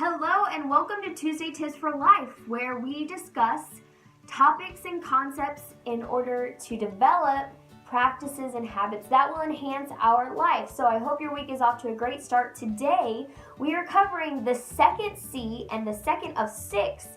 Hello and welcome to Tuesday Tips for Life, where we discuss topics and concepts in order to develop practices and habits that will enhance our life. So I hope your week is off to a great start. Today, we are covering the second C and the second of six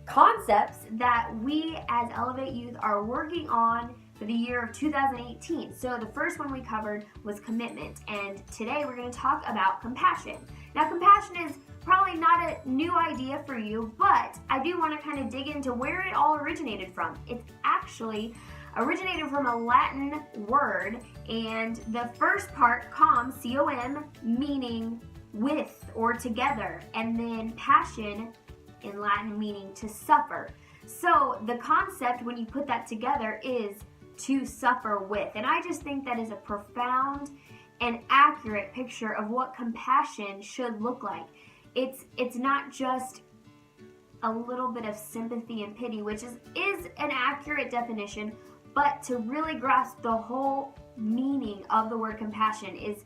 concepts that we as Elevate Youth are working on for the year of 2018. So the first one we covered was commitment, and today we're going to talk about compassion. Now, compassion is probably not a new idea for you, but I do want to kind of dig into where it all originated from. It's actually originated from a Latin word, and the first part, com, C-O-M, meaning with or together, and then passion in Latin meaning to suffer. So the concept, when you put that together, is to suffer with. And I just think that is a profound and accurate picture of what compassion should look like. It's not just a little bit of sympathy and pity, which is an accurate definition, but to really grasp the whole meaning of the word compassion is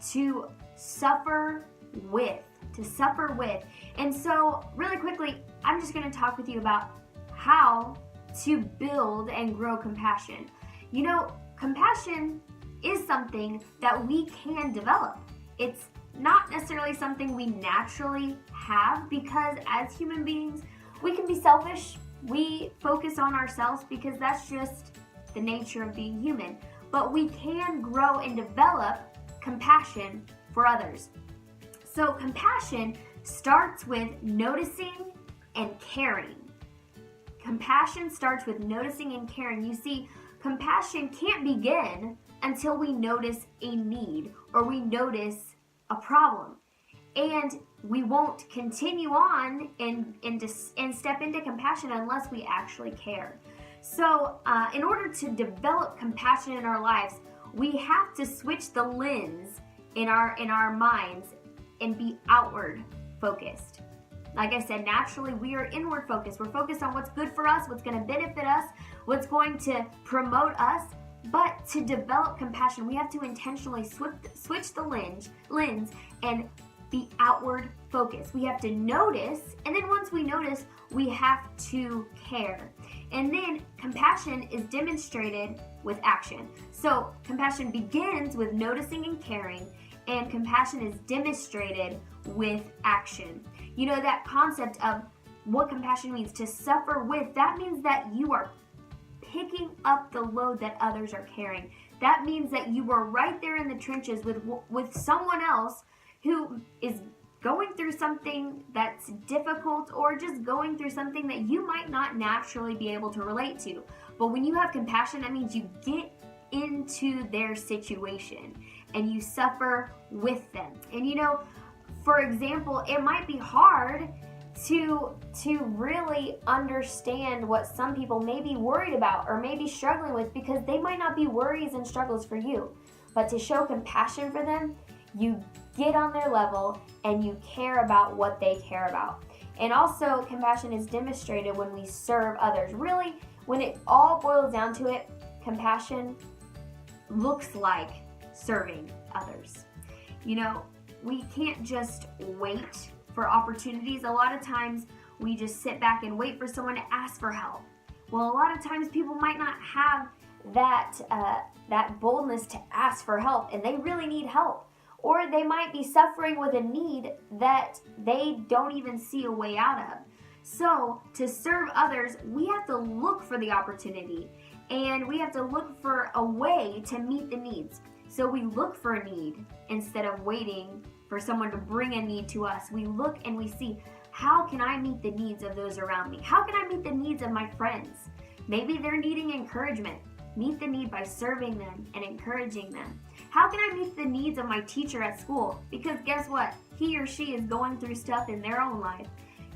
to suffer with. To suffer with. And so, really quickly, I'm just going to talk with you about how to build and grow compassion. You know, compassion is something that we can develop. It's not necessarily something we naturally have, because as human beings, we can be selfish. We focus on ourselves because that's just the nature of being human. But we can grow and develop compassion for others. So compassion starts with noticing and caring. Compassion starts with noticing and caring. You see, compassion can't begin until we notice a need or we notice a problem. And we won't continue on and step into compassion unless we actually care. So in order to develop compassion in our lives, we have to switch the lens in our minds and be outward focused. Like I said, naturally we are inward focused. We're focused on what's good for us, what's going to benefit us, what's going to promote us. But to develop compassion, we have to intentionally switch the lens and be outward focused. We have to notice, and then once we notice, we have to care. And then compassion is demonstrated with action. So compassion begins with noticing and caring, and compassion is demonstrated with action. You know, that concept of what compassion means, to suffer with, that means that you are picking up the load that others are carrying. That means that you are right there in the trenches with someone else who is going through something that's difficult, or just going through something that you might not naturally be able to relate to. But when you have compassion, that means you get into their situation and you suffer with them. And you know, for example, it might be hard to really understand what some people may be worried about or may be struggling with, because they might not be worries and struggles for you. But to show compassion for them, you get on their level and you care about what they care about. And also, compassion is demonstrated when we serve others. Really, when it all boils down to it, compassion looks like serving others. You know, we can't just wait for opportunities. A lot of times we just sit back and wait for someone to ask for help. Well, a lot of times people might not have that boldness to ask for help, and they really need help. Or they might be suffering with a need that they don't even see a way out of. So to serve others, we have to look for the opportunity, and we have to look for a way to meet the needs. So we look for a need instead of waiting for someone to bring a need to us. We look and we see, how can I meet the needs of those around me? How can I meet the needs of my friends? Maybe they're needing encouragement. Meet the need by serving them and encouraging them. How can I meet the needs of my teacher at school? Because guess what? He or she is going through stuff in their own life.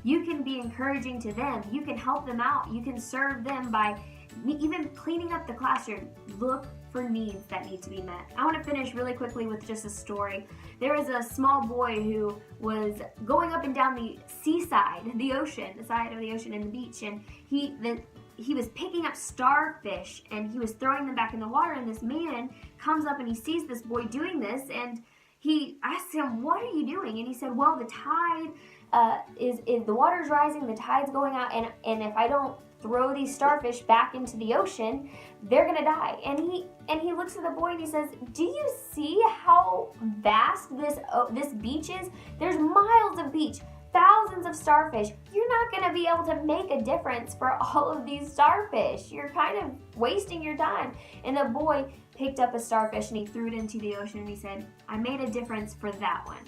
You can be encouraging to them. You can help them out. You can serve them by even cleaning up the classroom. Look for needs that need to be met. I want to finish really quickly with just a story. There was a small boy who was going up and down the seaside, the ocean, the side of the ocean and the beach, and he was picking up starfish and he was throwing them back in the water, and this man comes up and he sees this boy doing this, and he asked him, "What are you doing?" And he said, "Well, the tide is the water's rising, the tide's going out, and if I don't throw these starfish back into the ocean, they're gonna die." And he looks at the boy and he says, "Do you see how vast this beach is? There's miles of beach, thousands of starfish. You're not gonna be able to make a difference for all of these starfish. You're kind of wasting your time." And the boy picked up a starfish and he threw it into the ocean and he said, "I made a difference for that one."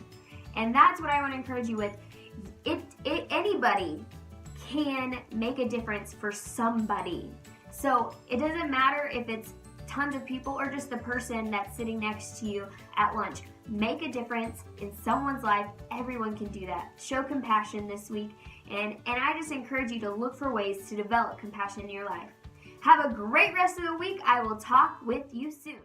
And that's what I want to encourage you with. Anybody can make a difference for somebody. So it doesn't matter if it's tons of people or just the person that's sitting next to you at lunch. Make a difference in someone's life. Everyone can do that. Show compassion this week. And I just encourage you to look for ways to develop compassion in your life. Have a great rest of the week. I will talk with you soon.